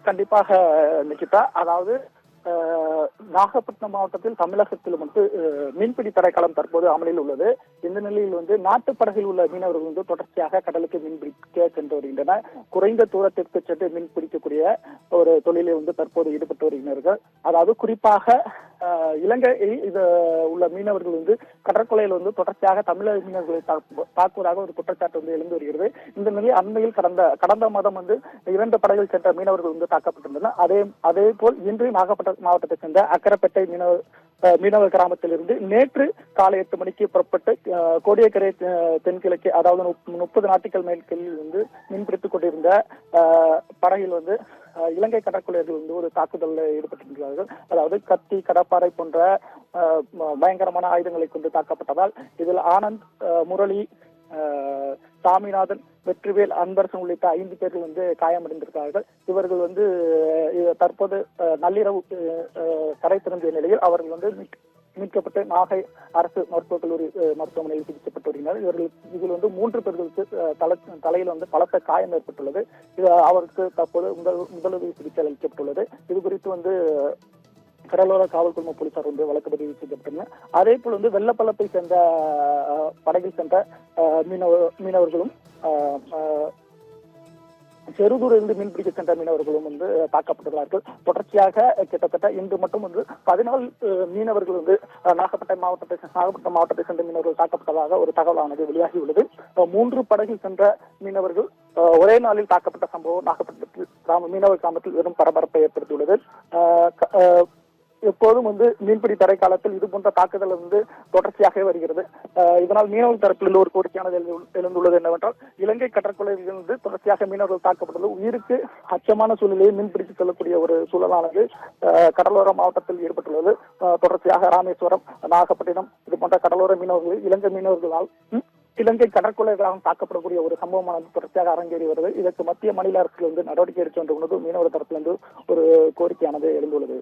கண்டிப்பாக நிகிதா. அதாவது நாகப்பட்டினம் மாவட்டத்தில் தமிழகத்தில் மீன்பிடி தடைக்காலம் தற்போது அமலில் உள்ளது. இந்த நிலையில் நாட்டுப் படகில் உள்ள மீனவர்கள் தொடர்ச்சியாக கடலுக்கு மீன்பிடிக்க சென்று வருகின்றனர். குறைந்த தூரத்திற்கு சென்று மீன் பிடிக்கக்கூடிய ஒரு தொழிலில் தற்போது ஈடுபட்டு வருகிறார்கள். அதாவது குறிப்பாக இலங்கையில் உள்ள மீனவர்கள் கடற்கொலையில் தொடர்ச்சியாக தமிழக மீனவர்களை தாக்குவதாக ஒரு குற்றச்சாட்டு எழுந்து வருகிறது. இந்த நிலையில் அண்மையில் கடந்த மாதம் 2 படகில் சென்ற மீனவர்கள் தாக்கப்பட்டிருந்தனர். அதே போல் இன்று நாகப்பட்டினம் மாவட்டத்தை சேர்ந்த அக்கரப்பேட்டை மீனவர் கிராமத்தில் இருந்து நேற்று காலை 8 மணிக்கு புறப்பட்டு கோடியக்கரை தென்கிழக்கு, அதாவது 30 நாட்டிகள் மேற்கில் மீன்பிடித்துக் கொண்டிருந்த படகில் இலங்கை கடற்கொள்ளையர்கள் ஒரு தாக்குதலில் ஈடுபட்டிருக்கிறார்கள். அதாவது கத்தி, கடப்பாறை போன்ற பயங்கரமான ஆயுதங்களை கொண்டு தாக்கப்பட்டதால் இதில் ஆனந்த், முரளி, சாமிநாதன், வெற்றிவேல், அன்பரசன் உள்ளிட்ட 5 பேர்கள் காயமடைந்திருக்கிறார்கள். இவர்கள் தற்போது நள்ளிரவு கரை திரும்பிய நிலையில் அவர்கள் மீட்கப்பட்டு நாகை அரசு மருத்துவக் கல்லூரி மருத்துவமனையில் சிகிச்சைப்பட்டு வருகின்றனர். இதில் 3 பேர்களுக்கு தலையில் பலத்த காயம் ஏற்பட்டுள்ளது. அவருக்கு தற்போது முதலுதவி சிகிச்சை அளிக்கப்பட்டுள்ளது. இது குறித்து கடலோர காவல் குழும போலீசார் வழக்கு பதிவு செய்யப்பட்டனர். அதே போல் வெள்ளப்பள்ளத்தை சேர்ந்த படகில் சென்ற மீனவர்களும் செருதூரிலிருந்து மீன்பிடிக்க சென்ற மீனவர்களும் தாக்கப்பட்டுள்ளார்கள். தொடர்ச்சியாக கிட்டத்தட்ட இன்று மட்டும் 14 மீனவர்கள் நாகப்பட்டினம் மாவட்டத்தை சேர்ந்த மீனவர்கள் தாக்கப்பட்டதாக ஒரு தகவலானது வெளியாகியுள்ளது. 3 படகில் சென்ற மீனவர்கள் ஒரே நாளில் தாக்கப்பட்ட சம்பவம் நாகப்பட்டினத்தில் மீனவர் கிராமத்தில் வெறும் பரபரப்பை ஏற்படுத்தியுள்ளது. எப்போதும் மீன்பிடி தடை காலத்தில் இது போன்ற தாக்குதல் தொடர்ச்சியாக வருகிறது. இதனால் மீனவர் தரப்பில் ஒரு கோரிக்கையானது எழுந்துள்ளது என்னவென்றால், இலங்கை கடற்கொள்ளையில் தொடர்ச்சியாக மீனவர்கள் தாக்கப்பட்டுள்ளது உயிருக்கு அச்சமான சூழ்நிலையை மீன்பிடித்து செல்லக்கூடிய ஒரு சூழலானது கடலோர மாவட்டத்தில் ஏற்பட்டுள்ளது. தொடர்ச்சியாக ராமேஸ்வரம், நாகப்பட்டினம் இது போன்ற கடலோர மீனவர்கள் இலங்கை மீனவர்களால் இலங்கை கடற்கொள்ளைகளாக தாக்கப்படக்கூடிய ஒரு சம்பவமானது தொடர்ச்சியாக அரங்கேறி வருது. இதற்கு மத்திய மாநில அரசுகள் நடவடிக்கை எடுக்க வேண்டும் மீனவர் தரப்பிலிருந்து ஒரு கோரிக்கையானது எழுந்துள்ளது.